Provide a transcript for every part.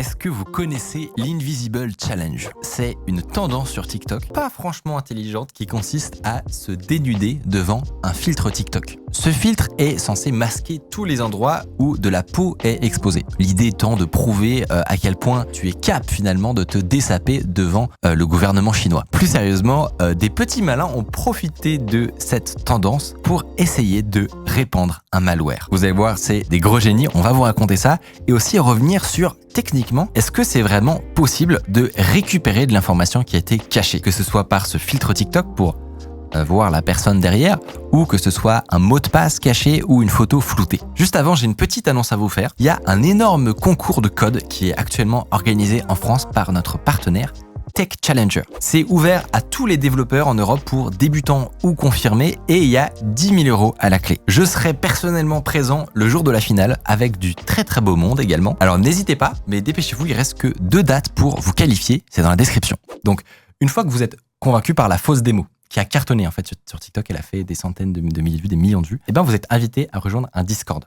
Est-ce que vous connaissez l'Invisible Challenge ? C'est une tendance sur TikTok, pas franchement intelligente, qui consiste à se dénuder devant un filtre TikTok. Ce filtre est censé masquer tous les endroits où de la peau est exposée. L'idée étant de prouver à quel point tu es capable finalement de te dessaper devant le gouvernement chinois. Plus sérieusement, des petits malins ont profité de cette tendance pour essayer de répandre un malware. Vous allez voir, c'est des gros génies, on va vous raconter ça et aussi revenir sur techniquement, est-ce que c'est vraiment possible de récupérer de l'information qui a été cachée, que ce soit par ce filtre TikTok pour voir la personne derrière, ou que ce soit un mot de passe caché ou une photo floutée. Juste avant, j'ai une petite annonce à vous faire. Il y a un énorme concours de code qui est actuellement organisé en France par notre partenaire Tech Challenger. C'est ouvert à tous les développeurs en Europe pour débutants ou confirmés et il y a 10 000 € à la clé. Je serai personnellement présent le jour de la finale avec du très très beau monde également. Alors n'hésitez pas, mais dépêchez-vous, il reste que 2 dates pour vous qualifier, c'est dans la description. Donc une fois que vous êtes convaincu par la fausse démo, qui a cartonné en fait sur TikTok, elle a fait des centaines de milliers de vues, des millions de vues, et bien vous êtes invité à rejoindre un Discord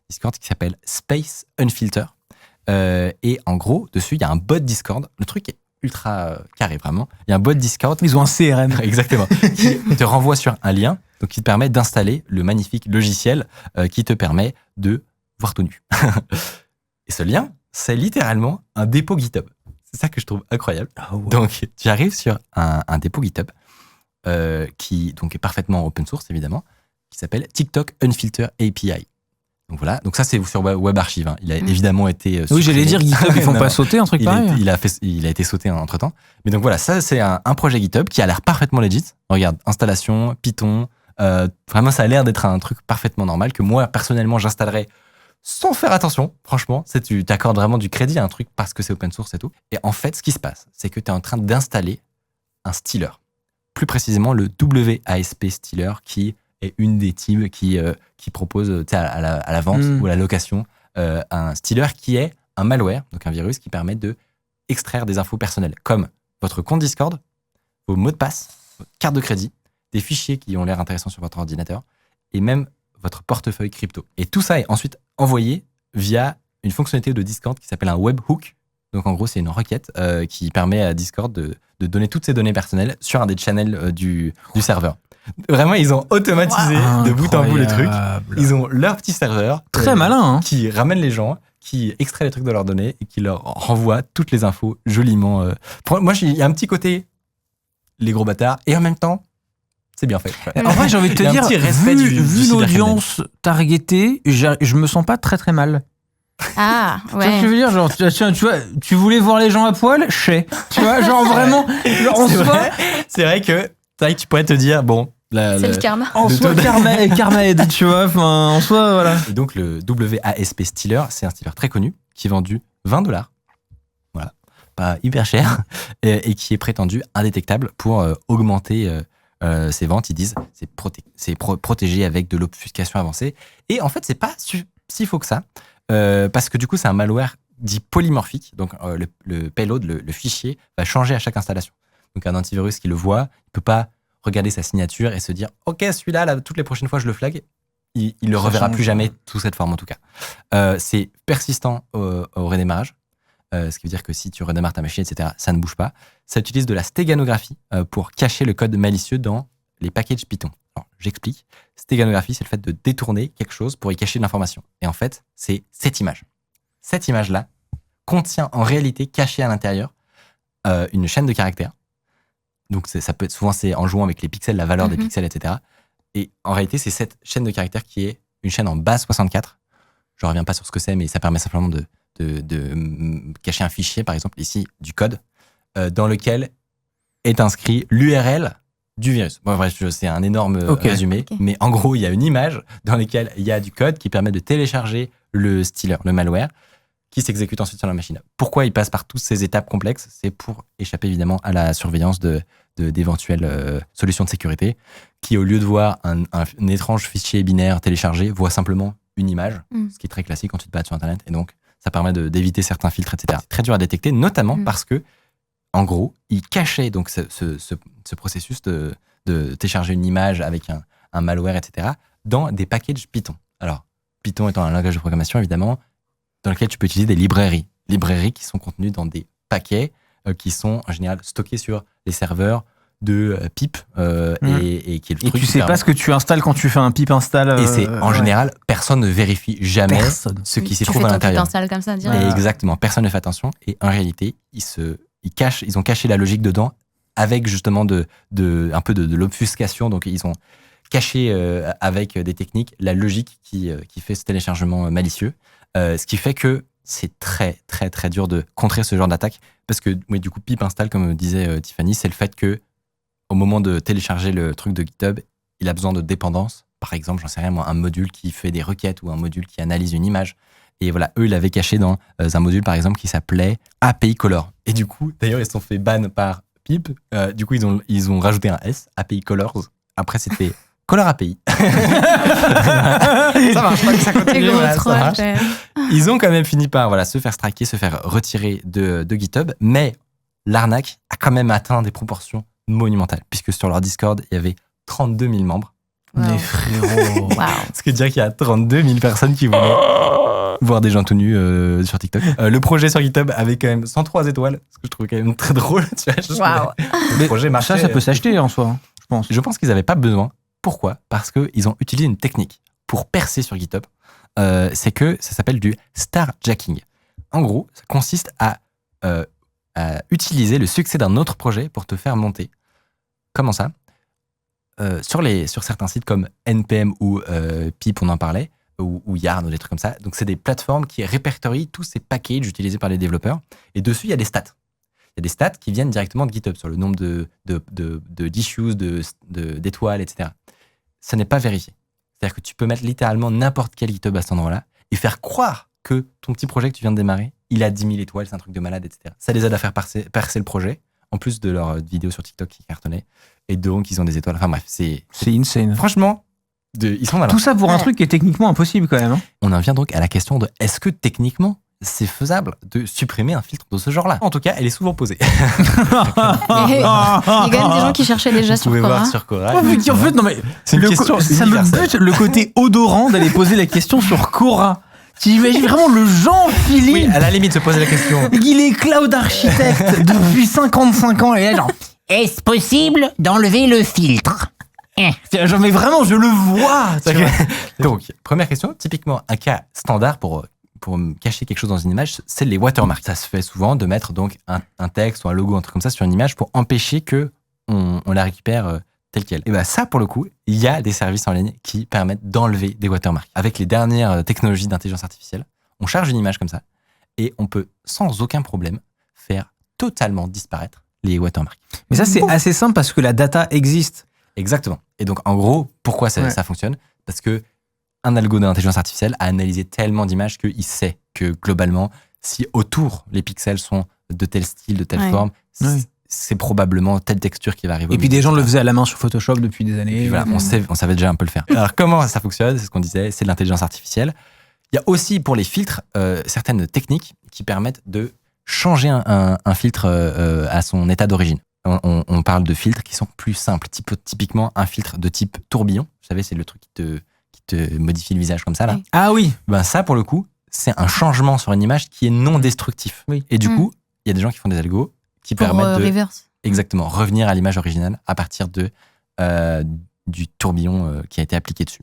qui s'appelle Space Unfilter. Et en gros, dessus, il y a un bot Discord. Le truc est ultra carré, vraiment. Il y a un bot Discord. Ils ont un CRM. Exactement. Qui te renvoie sur un lien, donc qui te permet d'installer le magnifique logiciel qui te permet de voir tout nu. Et ce lien, c'est littéralement un dépôt GitHub. C'est ça que je trouve incroyable. Oh, wow. Donc, tu arrives sur un dépôt GitHub qui donc est parfaitement open source, évidemment, qui s'appelle TikTok Unfilter API. Donc voilà, donc ça c'est sur Web Archive. Il a évidemment été supprimé. Oui, j'allais dire GitHub, ils font pas sauter un truc pareil. Il a été sauté entre temps. Mais donc voilà, ça c'est un projet GitHub qui a l'air parfaitement legit. Regarde, installation, Python. Vraiment, ça a l'air d'être un truc parfaitement normal que moi personnellement j'installerais sans faire attention. Franchement, tu t'accordes vraiment du crédit à un truc parce que c'est open source et tout. Et en fait, ce qui se passe, c'est que tu es en train d'installer un stealer. Plus précisément, le WASP stealer qui est une des teams qui propose à la vente ou à la location un stealer qui est un malware, donc un virus qui permet de extraire des infos personnelles, comme votre compte Discord, vos mots de passe, votre carte de crédit, des fichiers qui ont l'air intéressants sur votre ordinateur, et même votre portefeuille crypto. Et tout ça est ensuite envoyé via une fonctionnalité de Discord qui s'appelle un webhook. Donc en gros, c'est une requête qui permet à Discord de donner toutes ces données personnelles sur un des channels du serveur. Vraiment, ils ont automatisé de bout en bout le truc. Ils ont leur petit serveur. Très malin, hein. Qui ramène les gens, qui extrait les trucs de leurs données et qui leur renvoie toutes les infos joliment. Moi, il y a un petit côté, les gros bâtards, et en même temps, c'est bien fait. En vrai, j'ai envie de te dire, vu l'audience targetée, je me sens pas très très mal. Ah, ouais. Tu vois ce que je veux dire, genre, tu vois, tu voulais voir les gens à poil, tu vois, genre vraiment, genre en soi. C'est vrai que tu pourrais te dire, bon, c'est le karma. En soi, karma aide, tu vois, enfin, en soi, voilà. Et donc, le WASP Stealer, c'est un stealer très connu qui est vendu $20. Voilà. Pas hyper cher. Et qui est prétendu indétectable pour augmenter ses ventes. Ils disent, c'est protégé avec de l'obfuscation avancée. Et en fait, c'est pas si faux que ça. Parce que du coup, c'est un malware dit polymorphique. Donc, le payload, le fichier, va changer à chaque installation. Donc, un antivirus qui le voit, il peut pas regarder sa signature et se dire « Ok, celui-là, là, toutes les prochaines fois, je le flag ». Il le reverra plus jamais sous cette forme, en tout cas. C'est persistant au redémarrage. Ce qui veut dire que si tu redémarres ta machine, etc., ça ne bouge pas. Ça utilise de la stéganographie pour cacher le code malicieux dans les packages Python. Alors, j'explique. Stéganographie, c'est le fait de détourner quelque chose pour y cacher de l'information. Et en fait, c'est cette image. Cette image-là contient en réalité, cachée à l'intérieur, une chaîne de caractères. Donc, ça peut être souvent, c'est en jouant avec les pixels, la valeur des pixels, etc. Et en réalité, c'est cette chaîne de caractères qui est une chaîne en base 64. Je ne reviens pas sur ce que c'est, mais ça permet simplement de cacher un fichier, par exemple, ici, du code, dans lequel est inscrit l'URL du virus. Bon, bref, c'est un énorme résumé, mais en gros, il y a une image dans laquelle il y a du code qui permet de télécharger le stealer, le malware, qui s'exécute ensuite sur la machine. Pourquoi il passe par toutes ces étapes complexes ? C'est pour échapper évidemment à la surveillance d'éventuelles solutions de sécurité qui, au lieu de voir un étrange fichier binaire téléchargé, voit simplement une image, ce qui est très classique quand tu te balades sur Internet. Et donc, ça permet d'éviter certains filtres, etc. C'est très dur à détecter, notamment parce que, en gros, il cachait donc ce processus de télécharger une image avec un malware, etc., dans des packages Python. Alors, Python étant un langage de programmation, évidemment, dans lequel tu peux utiliser des librairies. librairies qui sont contenues dans des paquets qui sont en général stockés sur les serveurs de pip et qui est le Et truc tu qui sais permet- pas ce que tu installes quand tu fais un pip install. Et c'est en général, personne ne vérifie jamais Personne. ce qui s'y Tu trouve fais à ton l'intérieur. install comme ça, Et direct. exactement, personne ne fait attention. Et en réalité, ils ont caché la logique dedans avec justement un peu de l'obfuscation. Donc ils ont caché avec des techniques la logique qui fait ce téléchargement malicieux. Ce qui fait que c'est très très très dur de contrer ce genre d'attaque parce que oui, du coup pip install, comme disait Tiffany, c'est le fait que au moment de télécharger le truc de GitHub, il a besoin de dépendance. Par exemple, j'en sais rien moi, un module qui fait des requêtes ou un module qui analyse une image. Et voilà, eux, ils l'avaient caché dans un module, par exemple, qui s'appelait API Color. Et du coup, d'ailleurs, ils se sont fait ban par pip. Du coup, ils ont rajouté un S, API Colors. Après, c'était Color API. Ça marche pas que ça Quel continue. gros Voilà, ça troll, marche. quand même. Ils ont quand même fini par se faire striker, se faire retirer de GitHub. Mais l'arnaque a quand même atteint des proportions monumentales. Puisque sur leur Discord, il y avait 32 000 membres. Mais Wow. frérot. Waouh. Ce qui veut dire qu'il y a 32 000 personnes qui voulaient voir des gens tout nus sur TikTok. Le projet sur GitHub avait quand même 103 étoiles, ce que je trouve quand même très drôle. Tu vois, Waouh. Le projet marchait. Ça peut s'acheter en soi, je pense. Je pense qu'ils n'avaient pas besoin. Pourquoi ? Parce qu'ils ont utilisé une technique pour percer sur GitHub. C'est que ça s'appelle du starjacking. En gros, ça consiste à utiliser le succès d'un autre projet pour te faire monter. Comment ça ? Sur certains sites comme NPM ou Pip, on en parlait, ou Yarn ou des trucs comme ça. Donc, c'est des plateformes qui répertorient tous ces packages utilisés par les développeurs. Et dessus, il y a des stats. Il y a des stats qui viennent directement de GitHub sur le nombre d'issues, d'étoiles, etc. Ça n'est pas vérifié. C'est-à-dire que tu peux mettre littéralement n'importe quel GitHub à cet endroit-là et faire croire que ton petit projet que tu viens de démarrer, il a 10 000 étoiles, c'est un truc de malade, etc. Ça les aide à faire percer le projet, en plus de leurs vidéos sur TikTok qui cartonnaient. Et donc, ils ont des étoiles. Enfin bref, C'est insane. franchement, ils sont malins. Tout ça pour un Ouais. truc qui est techniquement impossible quand même. Hein. On en vient donc à la question de est-ce que techniquement, c'est faisable de supprimer un filtre de ce genre-là ? En tout cas, elle est souvent posée. Il y a quand même des gens qui cherchaient déjà Vous sur pouvez voir Quora. sur Quora. Oh, mais en fait, non mais c'est une question ça me universelle. bute le côté odorant d'aller poser la question sur Quora. Tu imagines vraiment le Jean-Philippe. Oui, à la limite, se poser la question. Il est cloud architecte depuis 55 ans et là, genre, Est-ce possible d'enlever le filtre? genre, mais vraiment, je le vois. Tu vois. Donc, première question, typiquement, un cas standard pour cacher quelque chose dans une image, c'est les watermarks. Ça se fait souvent de mettre donc un texte ou un logo, un truc comme ça sur une image pour empêcher que on la récupère telle quelle. Et bien ça, pour le coup, il y a des services en ligne qui permettent d'enlever des watermarks. Avec les dernières technologies d'intelligence artificielle, on charge une image comme ça et on peut sans aucun problème faire totalement disparaître les watermarks. Mais ça, c'est assez simple parce que la data existe. Exactement. Et donc, en gros, pourquoi ça fonctionne ? Parce que un algo d'intelligence artificielle a analysé tellement d'images qu'il sait que globalement, si autour les pixels sont de tel style, de telle forme, c'est probablement telle texture qui va arriver. Et puis des gens le faisaient à la main sur Photoshop depuis des années. Et puis voilà, on savait déjà un peu le faire. Alors comment ça fonctionne ? C'est ce qu'on disait, c'est de l'intelligence artificielle. Il y a aussi pour les filtres certaines techniques qui permettent de changer un filtre à son état d'origine. On parle de filtres qui sont plus simples. Typiquement, un filtre de type tourbillon. Vous savez, c'est le truc qui te modifie le visage comme ça, là. Oui. Ah oui. Ben ça, pour le coup, c'est un changement sur une image qui est non destructif. Oui. Et du coup, il y a des gens qui font des algos qui Pour permettent de reverse. exactement revenir à l'image originale à partir du tourbillon qui a été appliqué dessus.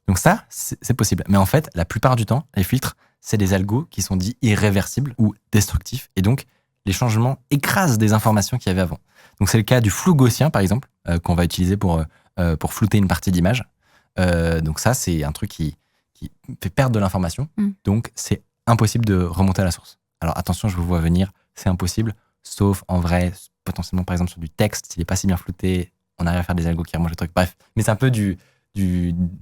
Donc ça, c'est possible. Mais en fait, la plupart du temps, les filtres, c'est des algos qui sont dits irréversibles ou destructifs. Et donc, les changements écrasent des informations qu'il y avait avant. Donc c'est le cas du flou gaussien, par exemple, qu'on va utiliser pour flouter une partie d'image. Donc ça, c'est un truc qui fait perdre de l'information. Donc c'est impossible de remonter à la source. Alors attention, je vous vois venir, c'est impossible, sauf en vrai, potentiellement par exemple sur du texte, s'il n'est pas si bien flouté, on arrive à faire des algos qui remontent le truc. Bref, mais c'est un peu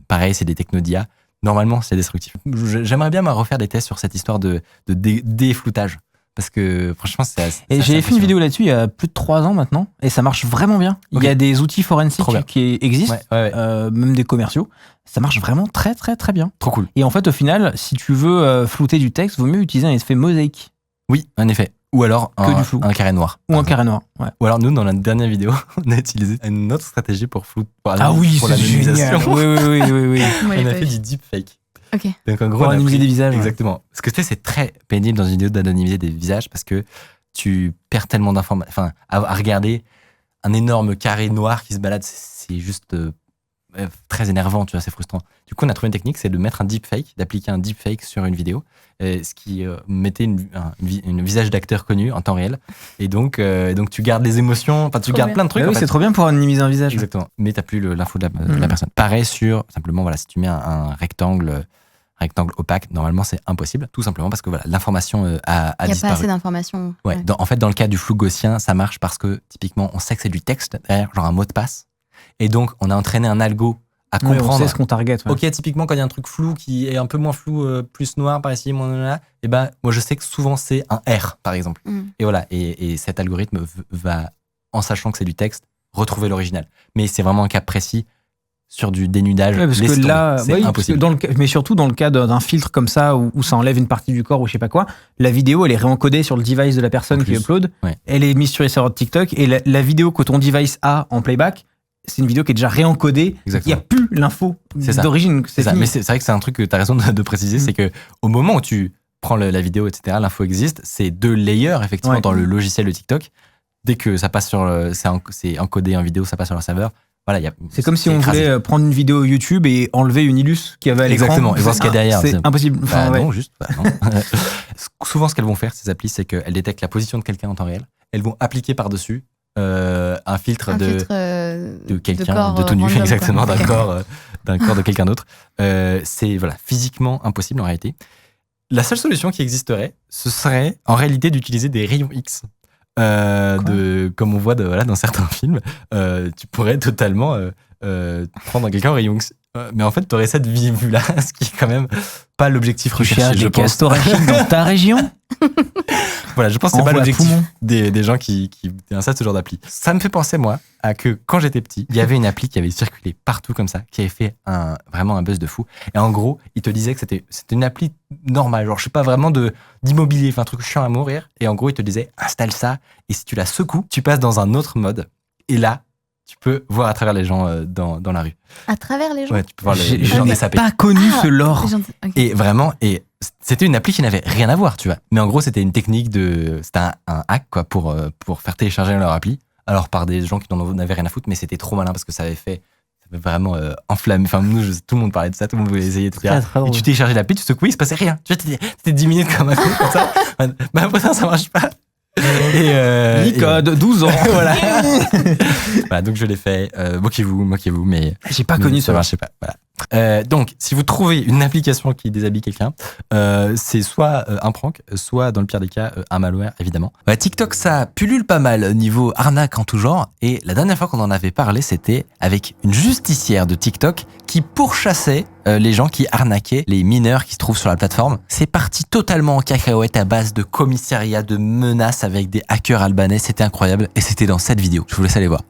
pareil, c'est des techno d'IA. Normalement, c'est destructif. J'aimerais bien refaire des tests sur cette histoire de défloutage. Parce que franchement, c'est assez. Et j'ai fait une vidéo là-dessus il y a plus de 3 ans maintenant, et ça marche vraiment bien. Il y a des outils forensiques qui existent, même des commerciaux. Ça marche vraiment très très très bien. Trop cool. Et en fait, au final, si tu veux flouter du texte, vaut mieux utiliser un effet mosaïque. Oui, en effet. Ou alors du flou. un carré noir. Ou un carré noir. Ouais. Ou alors nous, dans la dernière vidéo, on a utilisé une autre stratégie pour Ah oui, pour c'est l'anonymisation. génial. Oui. Moi, On a fait du deepfake. Ok. Donc en gros, pour anonymiser des visages. Exactement. Parce que tu sais, c'est très pénible dans une vidéo d'anonymiser des visages parce que tu perds tellement d'informations. Enfin, à regarder un énorme carré noir qui se balade, c'est juste très énervant, tu vois, c'est frustrant. Du coup, on a trouvé une technique, c'est de mettre un deepfake, d'appliquer un deepfake sur une vidéo, ce qui mettait une visage d'acteur connu en temps réel. Et donc tu gardes les émotions, enfin, tu gardes plein de trucs. Oui, c'est trop bien pour anonymiser un visage. Exactement. Mais t'as plus l'info de la personne. Pareil sur, simplement, voilà, si tu mets un rectangle opaque, normalement, c'est impossible. Tout simplement parce que voilà, l'information a disparu. Il n'y a pas assez d'informations. Ouais. En fait, dans le cas du flou gaussien, ça marche parce que, typiquement, on sait que c'est du texte derrière, genre un mot de passe. Et donc, on a entraîné un algo à comprendre. On sait ce qu'on target. Ouais. Ok, typiquement, quand il y a un truc flou qui est un peu moins flou, plus noir par ici, moins là, et ben, moi, je sais que souvent, c'est un R, par exemple. Et voilà. Et cet algorithme va, en sachant que c'est du texte, retrouver l'original. Mais c'est vraiment un cas précis sur du dénudage. Ouais, parce que là, c'est impossible. Mais surtout dans le cas d'un filtre comme ça, où ça enlève une partie du corps ou je sais pas quoi, la vidéo, elle est réencodée sur le device de la personne qui upload. Ouais. Elle est mise sur les serveurs de TikTok. Et la vidéo que ton device a en playback, c'est une vidéo qui est déjà réencodée. Il n'y a plus l'info d'origine. C'est ça. Mais c'est vrai que c'est un truc que tu as raison de préciser, c'est que au moment où tu prends la vidéo, etc., l'info existe, c'est 2 layers, effectivement, dans le logiciel de TikTok. Dès que ça passe c'est encodé en vidéo, ça passe sur leur serveur. Voilà, c'est comme si on voulait prendre une vidéo YouTube et enlever une illus qui avait à l'écran. Exactement, et voir ce qu'il y a derrière. C'est impossible. Enfin, non, juste. Non. Souvent, ce qu'elles vont faire, ces applis, c'est qu'elles détectent la position de quelqu'un en temps réel. Elles vont appliquer par-dessus un filtre de quelqu'un, de tout nu, exactement, d'un corps de quelqu'un d'autre. C'est physiquement impossible en réalité. La seule solution qui existerait, ce serait en réalité d'utiliser des rayons X. Comme on voit dans certains films, tu pourrais totalement prendre quelqu'un au rayon X. Mais en fait, tu aurais cette vue-là, ce qui est quand même pas l'objectif recherché. Tu cherches des castorachides dans ta région. Voilà, je pense que c'est pas l'objectif des gens qui installent ce genre d'appli. Ça me fait penser, moi, à que quand j'étais petit, il y avait une appli qui avait circulé partout comme ça, qui avait fait vraiment un buzz de fou. Et en gros, il te disait que c'était une appli normale, genre je sais pas, vraiment d'immobilier, enfin un truc chiant à mourir. Et en gros, il te disait, installe ça, et si tu la secoues, tu passes dans un autre mode. Et là, tu peux voir à travers les gens dans la rue. À travers les gens? Ouais, tu peux voir les gens des sapés. J'ai pas connu ce lore. Okay. Et vraiment, c'était une appli qui n'avait rien à voir, tu vois. Mais en gros, c'était une technique c'était un hack, quoi, pour faire télécharger leur appli. Alors, par des gens qui n'en avaient rien à foutre, mais c'était trop malin parce que ça avait vraiment enflammé. Enfin, tout le monde parlait de ça, tout le monde voulait essayer, etc. Et tu téléchargeais l'appli, tu secouais, il se passait rien. Tu vois, t'étais 10 minutes comme un coup, comme ça. Bah, pourtant, ça marche pas. Nicode, 12 ans. Voilà. Voilà, donc je l'ai fait. Moquez-vous, mais. J'ai pas connu ça. Marchait pas. Voilà. Donc, si vous trouvez une application qui déshabille quelqu'un, c'est soit un prank, soit dans le pire des cas, un malware, évidemment. TikTok, ça pullule pas mal niveau arnaque en tout genre. Et la dernière fois qu'on en avait parlé, c'était avec une justicière de TikTok qui pourchassait les gens qui arnaquaient les mineurs qui se trouvent sur la plateforme. C'est parti totalement en cacahuète à base de commissariat, de menaces avec des hackers albanais. C'était incroyable et c'était dans cette vidéo. Je vous laisse aller voir.